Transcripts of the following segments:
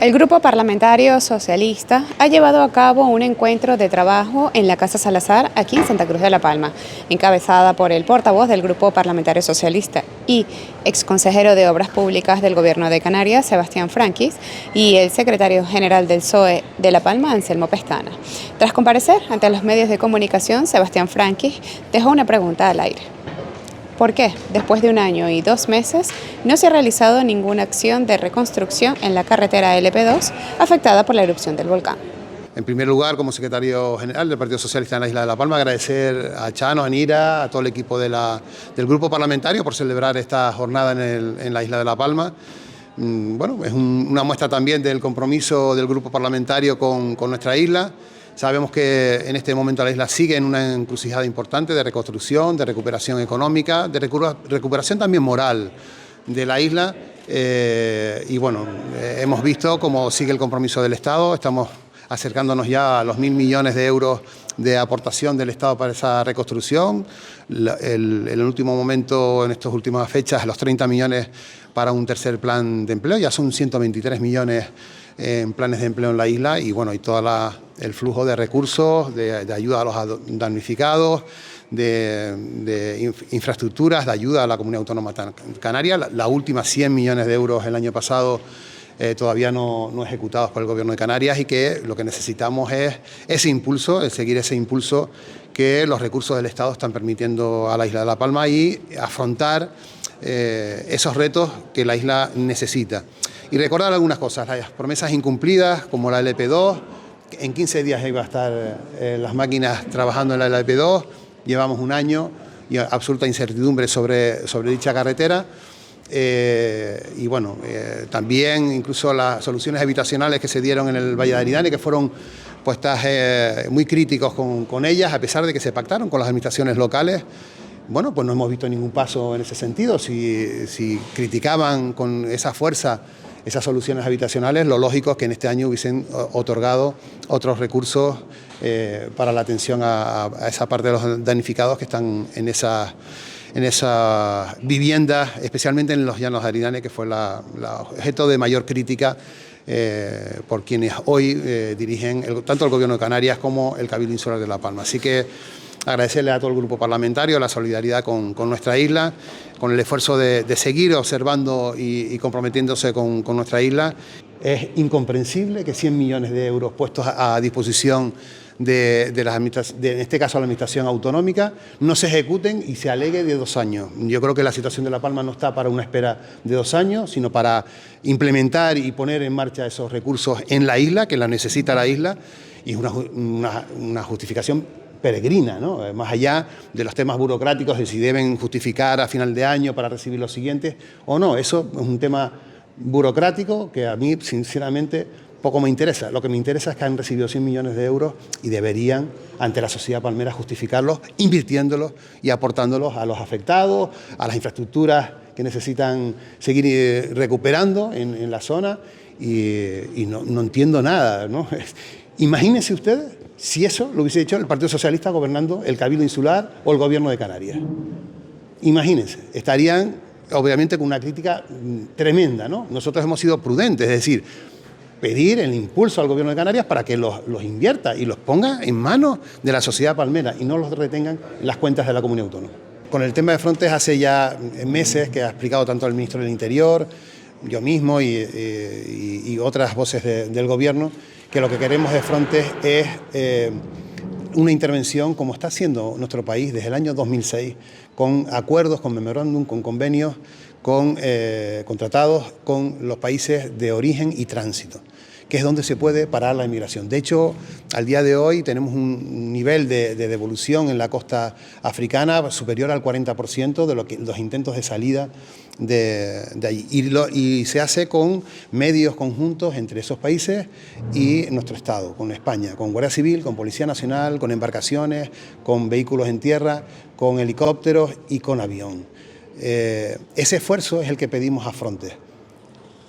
El Grupo Parlamentario Socialista ha llevado a cabo un encuentro de trabajo en la Casa Salazar, aquí en Santa Cruz de la Palma, encabezada por el portavoz del Grupo Parlamentario Socialista y exconsejero de Obras Públicas del Gobierno de Canarias, Sebastián Franquis, y el secretario general del PSOE de La Palma, Anselmo Pestana. Tras comparecer ante los medios de comunicación, Sebastián Franquis dejó una pregunta al aire. ¿Por qué, después de 1 año y 2 meses, no se ha realizado ninguna acción de reconstrucción en la carretera LP2 afectada por la erupción del volcán? En primer lugar, como secretario general del Partido Socialista en la isla de La Palma, agradecer a Chano, a Nira, a todo el equipo del grupo parlamentario por celebrar esta jornada en la isla de La Palma. Bueno, es una muestra también del compromiso del grupo parlamentario con nuestra isla. Sabemos que en este momento la isla sigue en una encrucijada importante de reconstrucción, de recuperación económica, de recuperación también moral de la isla. Y bueno, hemos visto cómo sigue el compromiso del Estado. Estamos acercándonos ya a los 1.000 millones de euros de aportación del Estado para esa reconstrucción. En el último momento, en estas últimas fechas, los 30 millones para un tercer plan de empleo. Ya son 123 millones en planes de empleo en la isla y bueno, y todo el flujo de recursos, de ayuda a los damnificados, de infraestructuras, de ayuda a la comunidad autónoma canaria. La última 100 millones de euros el año pasado todavía no ejecutados por el Gobierno de Canarias, y que lo que necesitamos es ese impulso, el seguir ese impulso que los recursos del Estado están permitiendo a la isla de La Palma y afrontar esos retos que la isla necesita. Y recordar algunas cosas, las promesas incumplidas como la LP2, en 15 días iba a estar las máquinas trabajando en la LP2, llevamos 1 año y absoluta incertidumbre sobre dicha carretera. Y bueno, también incluso las soluciones habitacionales que se dieron en el Valle de Aridane, que fueron puestas muy críticos con ellas, a pesar de que se pactaron con las administraciones locales. Bueno, pues no hemos visto ningún paso en ese sentido. Si criticaban con esa fuerza esas soluciones habitacionales, lo lógico es que en este año hubiesen otorgado otros recursos para la atención a esa parte de los damnificados que están en esas viviendas, especialmente en los llanos de Aridane, que fue la objeto de mayor crítica por quienes hoy dirigen tanto el Gobierno de Canarias como el Cabildo Insular de La Palma. Así que agradecerle a todo el grupo parlamentario la solidaridad con nuestra isla, con el esfuerzo de seguir observando y comprometiéndose con nuestra isla. Es incomprensible que 100 millones de euros puestos a disposición en este caso la Administración Autonómica, no se ejecuten y se alegue de 2 años. Yo creo que la situación de La Palma no está para una espera de 2 años, sino para implementar y poner en marcha esos recursos en la isla, que la necesita la isla, y es una justificación peregrina, ¿no? Más allá de los temas burocráticos de si deben justificar a final de año para recibir los siguientes o no. Eso es un tema burocrático que a mí, sinceramente, poco me interesa. Lo que me interesa es que han recibido 100 millones de euros y deberían, ante la sociedad palmera, justificarlos, invirtiéndolos y aportándolos a los afectados, a las infraestructuras que necesitan seguir recuperando en la zona, y no entiendo nada, ¿no? Imagínense ustedes si eso lo hubiese hecho el Partido Socialista gobernando el Cabildo Insular o el Gobierno de Canarias. Imagínense, estarían obviamente con una crítica tremenda, ¿no? Nosotros hemos sido prudentes, es decir, pedir el impulso al Gobierno de Canarias para que los invierta y los ponga en manos de la sociedad palmera y no los retengan en las cuentas de la comunidad autónoma. Con el tema de Frontex hace ya meses que ha explicado tanto el ministro del Interior, yo mismo y otras voces del Gobierno, que lo que queremos de Frontex es una intervención como está haciendo nuestro país desde el año 2006, con acuerdos, con memorándum, con convenios, con tratados con los países de origen y tránsito, que es donde se puede parar la inmigración. De hecho, al día de hoy tenemos un nivel de devolución en la costa africana superior al 40% de los intentos de salida de allí. Y se hace con medios conjuntos entre esos países y nuestro Estado, con España, con Guardia Civil, con Policía Nacional, con embarcaciones, con vehículos en tierra, con helicópteros y con avión. Ese esfuerzo es el que pedimos a Frontex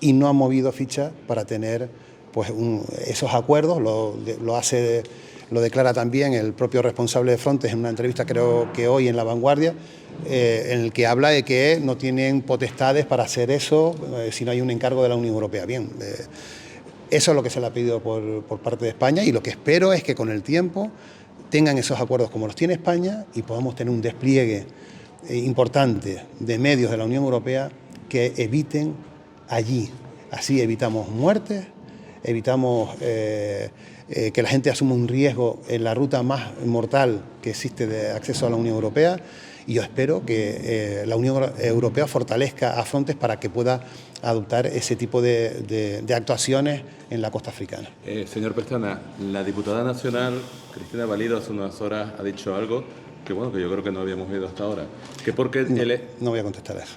y no ha movido ficha para tener pues esos acuerdos. Lo declara también el propio responsable de Frontex en una entrevista, creo que hoy en La Vanguardia, en el que habla de que no tienen potestades para hacer eso si no hay un encargo de la Unión Europea. Bien, Eso es lo que se le ha pedido por parte de España, y lo que espero es que con el tiempo tengan esos acuerdos como los tiene España y podamos tener un despliegue importante de medios de la Unión Europea que eviten allí. Así evitamos muertes, evitamos que la gente asuma un riesgo en la ruta más mortal que existe de acceso a la Unión Europea, y yo espero que la Unión Europea fortalezca a Frontex para que pueda adoptar ese tipo de actuaciones en la costa africana. Señor Pestana, la diputada nacional Cristina Valido hace unas horas ha dicho algo que, bueno, que yo creo que no habíamos oído hasta ahora. Que porque no voy a contestar a eso.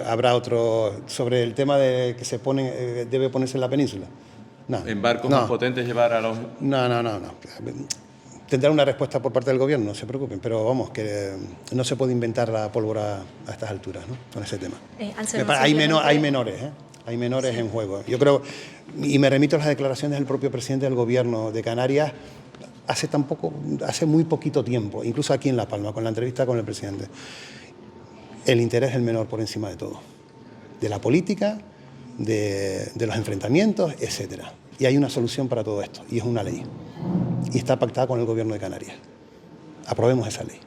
Habrá otro sobre el tema de que se pone, debe ponerse en la península. No. ¿En barcos más potentes llevar a los...? No. Tendrá una respuesta por parte del gobierno, no se preocupen, pero vamos, que no se puede inventar la pólvora a estas alturas, ¿no? Con ese tema. Hay menores en juego. Yo creo, y me remito a las declaraciones del propio presidente del gobierno de Canarias hace muy poquito tiempo, incluso aquí en La Palma, con la entrevista con el presidente. El interés del menor por encima de todo, de la política, de los enfrentamientos, etcétera. Y hay una solución para todo esto, y es una ley. Y está pactada con el gobierno de Canarias. Aprobemos esa ley.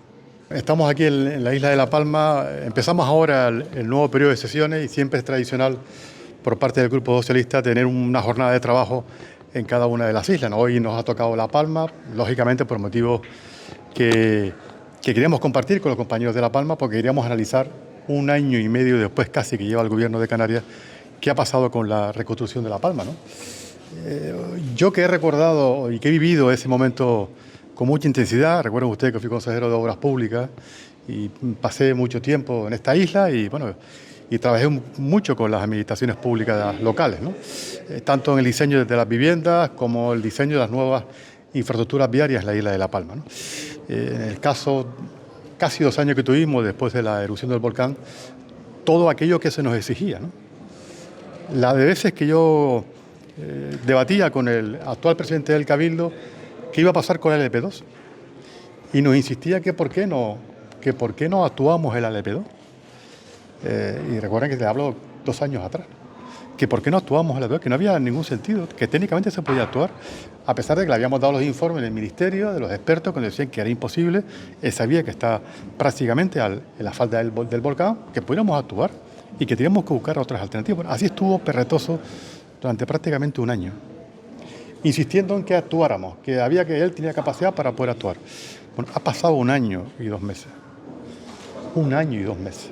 Estamos aquí en la isla de La Palma. Empezamos ahora el nuevo periodo de sesiones y siempre es tradicional por parte del Grupo Socialista tener una jornada de trabajo en cada una de las islas. Hoy nos ha tocado La Palma, lógicamente por motivos que queríamos compartir con los compañeros de La Palma, porque queríamos analizar 1 año y medio después casi que lleva el gobierno de Canarias qué ha pasado con la reconstrucción de La Palma, ¿no? Yo que he recordado y que he vivido ese momento con mucha intensidad, recuerden ustedes que fui consejero de Obras Públicas y pasé mucho tiempo en esta isla y trabajé mucho con las administraciones públicas locales, ¿no? Tanto en el diseño de las viviendas como el diseño de las nuevas infraestructuras viarias en la isla de La Palma, ¿no? En el caso, casi 2 años que tuvimos después de la erupción del volcán, todo aquello que se nos exigía, ¿no? La de veces que yo debatía con el actual presidente del Cabildo qué iba a pasar con el LP2 y nos insistía que por qué no actuamos el LP2. Y recuerden que te hablo 2 años atrás, que por qué no actuamos el LP2, que no había ningún sentido, que técnicamente se podía actuar, a pesar de que le habíamos dado los informes del ministerio, de los expertos, que nos decían que era imposible, él sabía que está prácticamente en la falda del volcán, que pudiéramos actuar y que teníamos que buscar otras alternativas. Bueno, así estuvo Perretoso durante prácticamente 1 año, insistiendo en que actuáramos, que él tenía capacidad para poder actuar. Bueno, ha pasado 1 año y 2 meses. 1 año y 2 meses.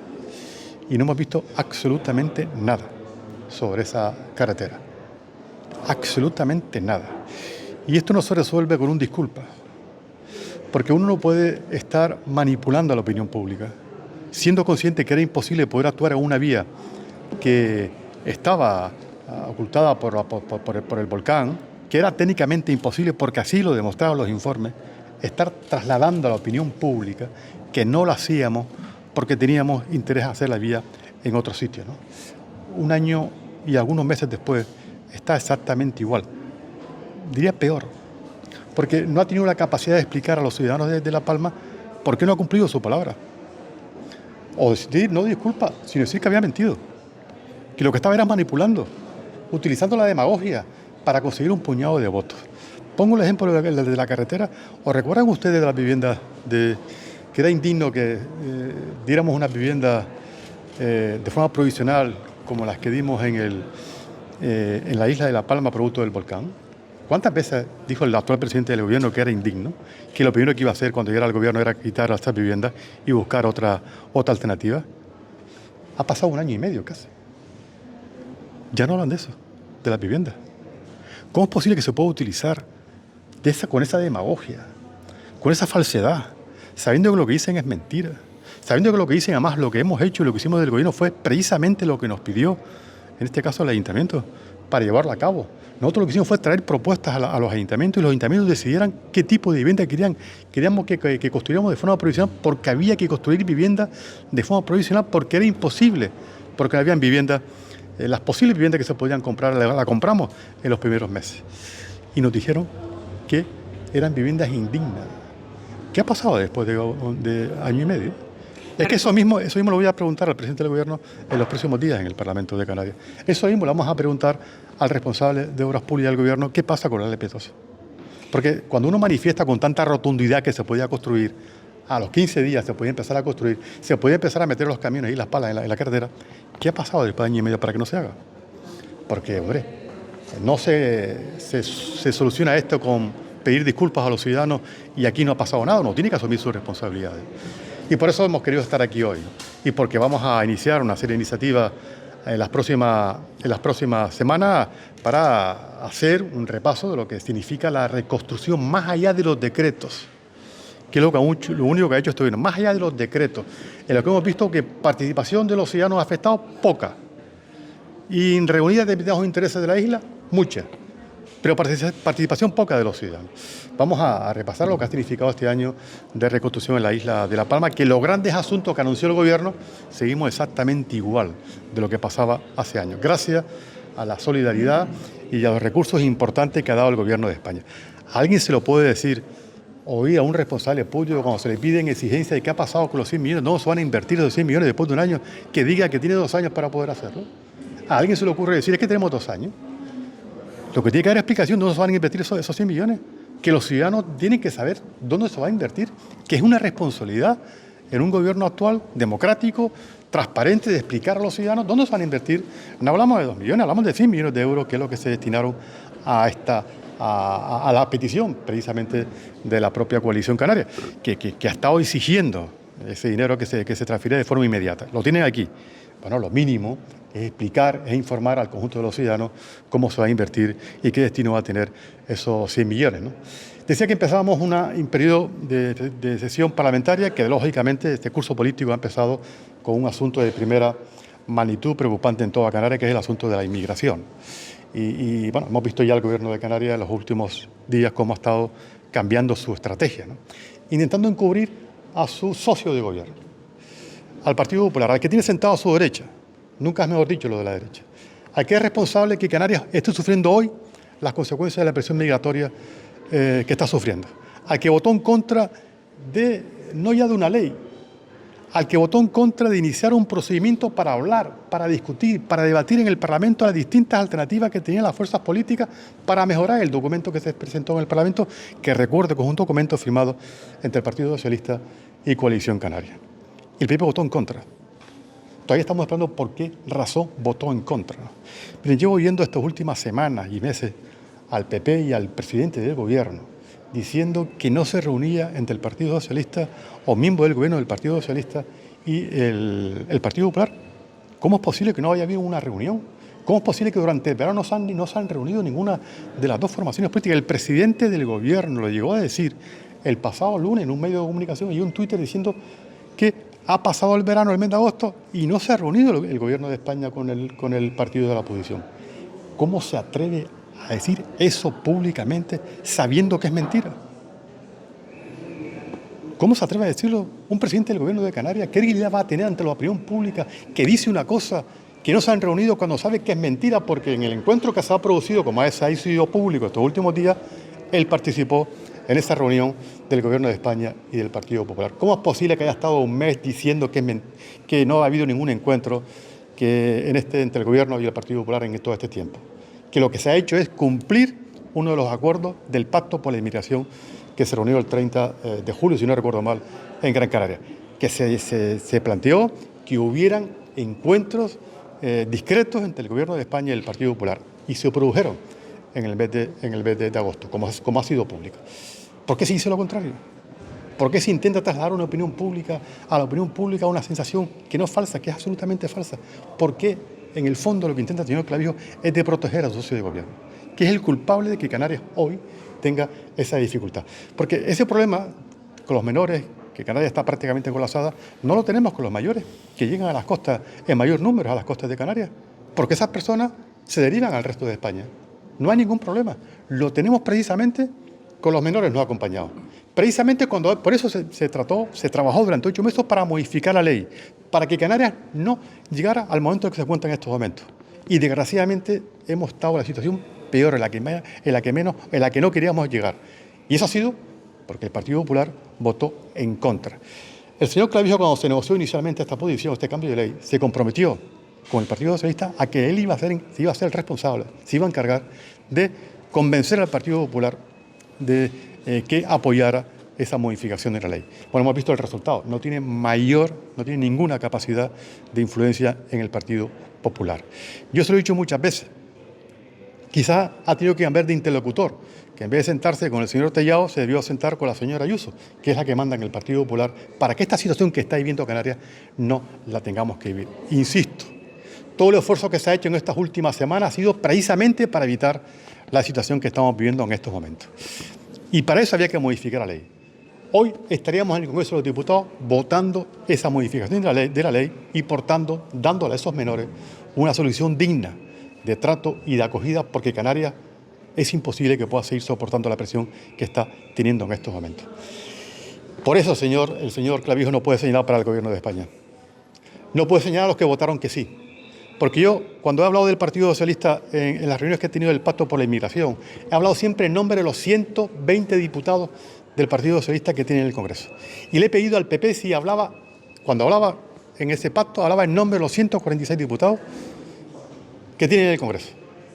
Y no hemos visto absolutamente nada sobre esa carretera. Absolutamente nada. Y esto no se resuelve con un disculpa, porque uno no puede estar manipulando a la opinión pública, siendo consciente que era imposible poder actuar en una vía que estaba ocultada por el volcán, que era técnicamente imposible porque así lo demostraban los informes, estar trasladando a la opinión pública que no lo hacíamos porque teníamos interés en hacer la vía en otro sitio, ¿no? 1 año y algunos meses después está exactamente igual, diría peor, porque no ha tenido la capacidad de explicar a los ciudadanos de La Palma por qué no ha cumplido su palabra. O decir, no disculpa, sino decir que había mentido, que lo que estaba era manipulando, utilizando la demagogia para conseguir un puñado de votos. Pongo el ejemplo de la carretera. ¿O recuerdan ustedes de las viviendas que era indigno que diéramos una vivienda de forma provisional como las que dimos en la isla de La Palma producto del volcán? ¿Cuántas veces dijo el actual presidente del gobierno que era indigno, que lo primero que iba a hacer cuando llegara al gobierno era quitar estas viviendas y buscar otra alternativa? Ha pasado 1 año y medio casi. Ya no hablan de eso, de las viviendas. ¿Cómo es posible que se pueda utilizar con esa demagogia, con esa falsedad, sabiendo que lo que dicen es mentira, sabiendo que lo que dicen, además, lo que hemos hecho y lo que hicimos del gobierno fue precisamente lo que nos pidió, en este caso el ayuntamiento, para llevarlo a cabo? Nosotros lo que hicimos fue traer propuestas a los ayuntamientos y los ayuntamientos decidieran qué tipo de vivienda querían. Queríamos que construyéramos de forma provisional porque había que construir viviendas de forma provisional porque era imposible, porque no habían viviendas. Las posibles viviendas que se podían comprar, la compramos en los primeros meses. Y nos dijeron que eran viviendas indignas. ¿Qué ha pasado después de 1 año y medio? Es que eso mismo lo voy a preguntar al presidente del Gobierno en los próximos días en el Parlamento de Canarias. Eso mismo lo vamos a preguntar al responsable de Obras Públicas del Gobierno, ¿qué pasa con el LP2? Porque cuando uno manifiesta con tanta rotundidad que se podía construir, a los 15 días se podía empezar a construir, se podía empezar a meter los camiones y las palas en la carretera, ¿qué ha pasado después de año y medio para que no se haga? Porque, hombre, no se soluciona esto con pedir disculpas a los ciudadanos y aquí no ha pasado nada, no tiene que asumir sus responsabilidades. Y por eso hemos querido estar aquí hoy, ¿no? Y porque vamos a iniciar una serie de iniciativas en las próximas semanas para hacer un repaso de lo que significa la reconstrucción más allá de los decretos, que es lo único que ha hecho este gobierno, más allá de los decretos, en lo que hemos visto que participación de los ciudadanos afectados, poca, y en reunidas de los intereses de la isla, mucha, pero participación poca de los ciudadanos. Vamos a repasar lo que ha significado este año de reconstrucción en la isla de La Palma, que los grandes asuntos que anunció el gobierno seguimos exactamente igual de lo que pasaba hace años, gracias a la solidaridad y a los recursos importantes que ha dado el gobierno de España. ¿A alguien se lo puede decir, oír a un responsable público cuando se le piden exigencias de qué ha pasado con los 100 millones? No se van a invertir los 100 millones después de un año, que diga que tiene 2 años para poder hacerlo. ¿A alguien se le ocurre decir, es que tenemos 2 años? Lo que tiene que haber explicación de dónde se van a invertir esos 100 millones, que los ciudadanos tienen que saber dónde se va a invertir, que es una responsabilidad en un gobierno actual, democrático, transparente, de explicar a los ciudadanos dónde se van a invertir. No hablamos de 2 millones, hablamos de 100 millones de euros, que es lo que se destinaron a la petición precisamente de la propia coalición canaria, que ha estado exigiendo ese dinero que se transfiere de forma inmediata. Lo tienen aquí. Bueno, lo mínimo es explicar, es informar al conjunto de los ciudadanos cómo se va a invertir y qué destino va a tener esos 100 millones, ¿no? Decía que empezábamos un periodo de sesión parlamentaria que, lógicamente, este curso político ha empezado con un asunto de primera magnitud preocupante en toda Canarias, que es el asunto de la inmigración. Y bueno, hemos visto ya el gobierno de Canarias en los últimos días cómo ha estado cambiando su estrategia, ¿no? Intentando encubrir a su socio de gobierno, al Partido Popular, al que tiene sentado a su derecha, nunca es mejor dicho lo de la derecha, al que es responsable que Canarias esté sufriendo hoy las consecuencias de la presión migratoria que está sufriendo, al que votó en contra no ya de una ley, al que votó en contra de iniciar un procedimiento para hablar, para discutir, para debatir en el Parlamento las distintas alternativas que tenían las fuerzas políticas para mejorar el documento que se presentó en el Parlamento, que recuerdo que es un documento firmado entre el Partido Socialista y Coalición Canaria. El PP votó en contra. Todavía estamos esperando por qué razón votó en contra, ¿no? Miren, llevo viendo estas últimas semanas y meses al PP y al presidente del gobierno diciendo que no se reunía entre el Partido Socialista o miembros del gobierno del Partido Socialista y el Partido Popular. ¿Cómo es posible que no haya habido una reunión? ¿Cómo es posible que durante el verano no se han reunido ninguna de las dos formaciones políticas? El presidente del gobierno lo llegó a decir el pasado lunes en un medio de comunicación y un Twitter diciendo que ha pasado el verano, el mes de agosto, y no se ha reunido el gobierno de España con el partido de la oposición. ¿Cómo se atreve a decir eso públicamente sabiendo que es mentira? ¿Cómo se atreve a decirlo un presidente del gobierno de Canarias? ¿Qué dignidad va a tener ante la opinión pública que dice una cosa que no se han reunido cuando sabe que es mentira? Porque en el encuentro que se ha producido, como se ha sido público estos últimos días, él participó en esa reunión del Gobierno de España y del Partido Popular. ¿Cómo es posible que haya estado un mes diciendo que no ha habido ningún encuentro entre el Gobierno y el Partido Popular en todo este tiempo? Que lo que se ha hecho es cumplir uno de los acuerdos del Pacto por la Inmigración que se reunió el 30 de julio, si no recuerdo mal, en Gran Canaria. Que se planteó que hubieran encuentros discretos entre el Gobierno de España y el Partido Popular. Y se produjeron en el mes de agosto, como ha sido público. ¿Por qué se hizo lo contrario? ¿Por qué se intenta trasladar a la opinión pública una sensación que no es falsa, que es absolutamente falsa? ¿Por qué en el fondo lo que intenta el señor Clavijo es de proteger a su socio de gobierno, que es el culpable de que Canarias hoy tenga esa dificultad? Porque ese problema con los menores, que Canarias está prácticamente colapsada, no lo tenemos con los mayores, que llegan a las costas en mayor número, a las costas de Canarias, porque esas personas se derivan al resto de España. No hay ningún problema. Lo tenemos precisamente con los menores no acompañados. Precisamente por eso se trabajó durante 8 meses para modificar la ley, para que Canarias no llegara al momento en que se encuentra en estos momentos. Y desgraciadamente hemos estado en la situación peor, en la que no queríamos llegar. Y eso ha sido porque el Partido Popular votó en contra. El señor Clavijo, cuando se negoció inicialmente esta posición, este cambio de ley, se comprometió con el Partido Socialista a que él iba a ser el responsable, se iba a encargar de convencer al Partido Popular de que apoyara esa modificación de la ley. Bueno, hemos visto el resultado. No tiene ninguna capacidad de influencia en el Partido Popular. Yo se lo he dicho muchas veces. Quizás ha tenido que cambiar de interlocutor, que en vez de sentarse con el señor Tellado, se debió sentar con la señora Ayuso, que es la que manda en el Partido Popular, para que esta situación que está viviendo Canarias no la tengamos que vivir. Insisto, todo el esfuerzo que se ha hecho en estas últimas semanas ha sido precisamente para evitar la situación que estamos viviendo en estos momentos. Y para eso había que modificar la ley. Hoy estaríamos en el Congreso de los Diputados votando esa modificación de la ley y, por tanto, dándole a esos menores una solución digna de trato y de acogida, porque Canarias es imposible que pueda seguir soportando la presión que está teniendo en estos momentos. Por eso, el señor Clavijo no puede señalar para el Gobierno de España. No puede señalar a los que votaron que sí. Porque yo, cuando he hablado del Partido Socialista en las reuniones que he tenido del Pacto por la Inmigración, he hablado siempre en nombre de los 120 diputados del Partido Socialista que tiene en el Congreso. Y le he pedido al PP si cuando hablaba en ese pacto, hablaba en nombre de los 146 diputados que tienen en el Congreso.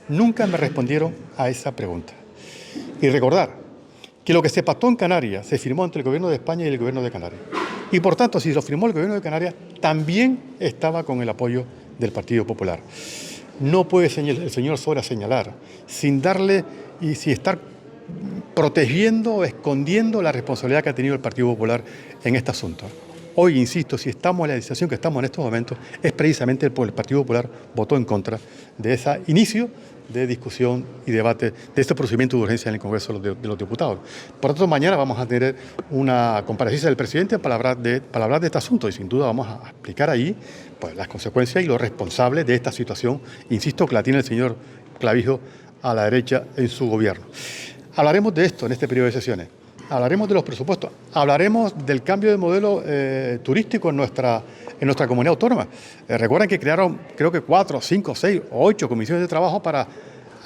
Nunca me respondieron a esa pregunta. Y recordar que lo que se pactó en Canarias se firmó entre el Gobierno de España y el Gobierno de Canarias. Y por tanto, si lo firmó el Gobierno de Canarias, también estaba con el apoyo del Partido Popular. No puede el señor Sora señalar sin darle y sin estar protegiendo o escondiendo la responsabilidad que ha tenido el Partido Popular en este asunto. Hoy, insisto, si estamos en la situación que estamos en estos momentos, es precisamente porque el Partido Popular votó en contra de ese inicio de discusión y debate de este procedimiento de urgencia en el Congreso de los Diputados. Por lo tanto, mañana vamos a tener una comparecencia del presidente para hablar de este asunto y sin duda vamos a explicar ahí pues, las consecuencias y los responsables de esta situación, insisto, que la tiene el señor Clavijo a la derecha en su gobierno. Hablaremos de esto en este periodo de sesiones. Hablaremos de los presupuestos, hablaremos del cambio de modelo turístico en nuestra comunidad autónoma. Recuerden que crearon, creo que 4, 5, 6 o 8 comisiones de trabajo para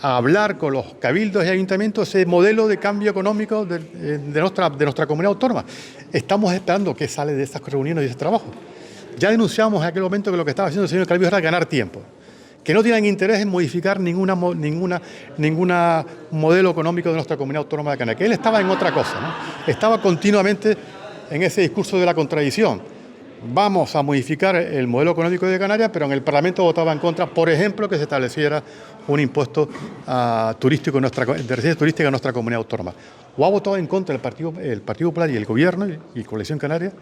hablar con los cabildos y ayuntamientos ese modelo de cambio económico de nuestra comunidad autónoma. Estamos esperando qué sale de esas reuniones y de ese trabajo. Ya denunciamos en aquel momento que lo que estaba haciendo el señor Clavijo era ganar tiempo, que no tienen interés en modificar ninguna modelo económico de nuestra comunidad autónoma de Canarias, que él estaba en otra cosa, ¿no? Estaba continuamente en ese discurso de la contradicción. Vamos a modificar el modelo económico de Canarias, pero en el Parlamento votaba en contra, por ejemplo, que se estableciera un impuesto turístico de residencia turística en nuestra comunidad autónoma. O ha votado en contra el Partido Popular y el Gobierno y Coalición Canaria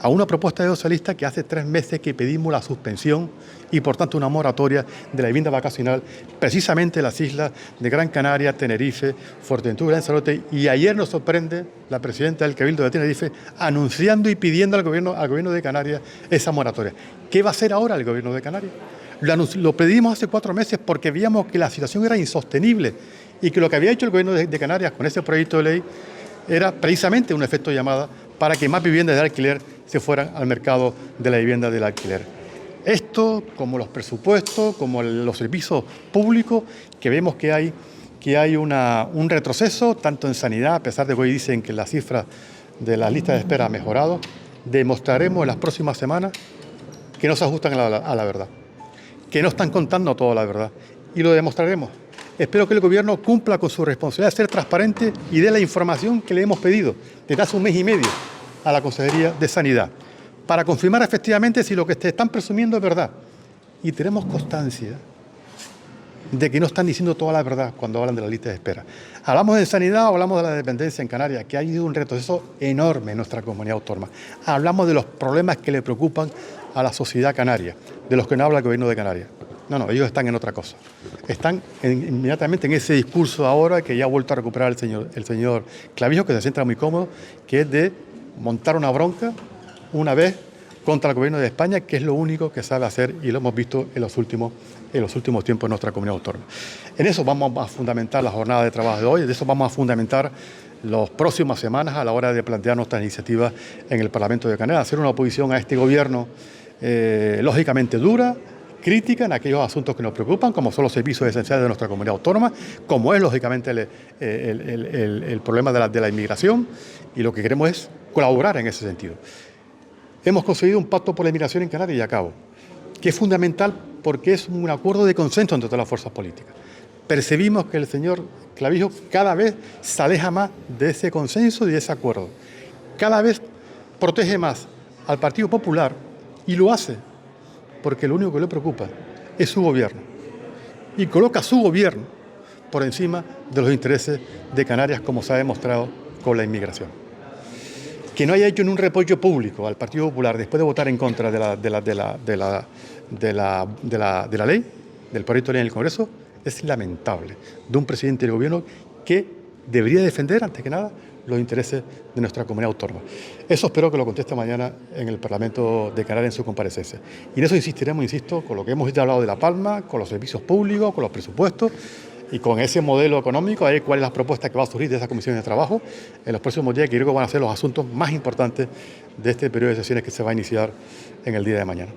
a una propuesta de socialista que hace 3 meses que pedimos la suspensión y, por tanto, una moratoria de la vivienda vacacional, precisamente en las islas de Gran Canaria, Tenerife, Fuerteventura, Lanzarote. Y ayer nos sorprende la presidenta del Cabildo de Tenerife anunciando y pidiendo al gobierno de Canarias esa moratoria. ¿Qué va a hacer ahora el Gobierno de Canarias? Lo pedimos hace 4 meses porque veíamos que la situación era insostenible y que lo que había hecho el Gobierno de Canarias con ese proyecto de ley era precisamente un efecto llamada para que más viviendas de alquiler se fueran al mercado de la vivienda del alquiler. Esto, como los presupuestos, como los servicios públicos, que vemos que hay un retroceso, tanto en sanidad, a pesar de que hoy dicen que la cifra de las listas de espera ha mejorado, demostraremos en las próximas semanas que no se ajustan a la verdad, que no están contando toda la verdad, y lo demostraremos. Espero que el Gobierno cumpla con su responsabilidad de ser transparente y dé la información que le hemos pedido desde hace 1 mes y medio a la Consejería de Sanidad, para confirmar efectivamente si lo que están presumiendo es verdad. Y tenemos constancia de que no están diciendo toda la verdad cuando hablan de la lista de espera. Hablamos de sanidad, hablamos de la dependencia en Canarias, que ha habido un retroceso enorme en nuestra comunidad autónoma. Hablamos de los problemas que le preocupan a la sociedad canaria, de los que no habla el Gobierno de Canarias. No, ellos están en otra cosa. Están inmediatamente en ese discurso ahora que ya ha vuelto a recuperar el señor Clavijo, que se sienta muy cómodo, que es de montar una bronca una vez contra el Gobierno de España, que es lo único que sabe hacer y lo hemos visto en los últimos tiempos en nuestra comunidad autónoma. En eso vamos a fundamentar la jornada de trabajo de hoy, de eso vamos a fundamentar las próximas semanas a la hora de plantear nuestras iniciativas en el Parlamento de Canarias, hacer una oposición a este gobierno lógicamente dura, crítica en aquellos asuntos que nos preocupan, como son los servicios esenciales de nuestra comunidad autónoma, como es lógicamente el problema de la inmigración, y lo que queremos es colaborar en ese sentido. Hemos conseguido un pacto por la inmigración en Canarias y acabo, que es fundamental porque es un acuerdo de consenso entre todas las fuerzas políticas. Percibimos que el señor Clavijo cada vez se aleja más de ese consenso y de ese acuerdo. Cada vez protege más al Partido Popular y lo hace porque lo único que le preocupa es su gobierno. Y coloca su gobierno por encima de los intereses de Canarias, como se ha demostrado con la inmigración. Que no haya hecho un repollo público al Partido Popular después de votar en contra de la ley, del proyecto de ley en el Congreso, es lamentable, de un presidente del gobierno que debería defender, antes que nada, los intereses de nuestra comunidad autónoma. Eso espero que lo conteste mañana en el Parlamento de Canarias en su comparecencia. Y en eso insistiremos, insisto, con lo que hemos ya hablado de La Palma, con los servicios públicos, con los presupuestos y con ese modelo económico, a ver cuáles son las propuestas que va a surgir de esa comisión de trabajo en los próximos días, que creo que van a ser los asuntos más importantes de este periodo de sesiones que se va a iniciar en el día de mañana.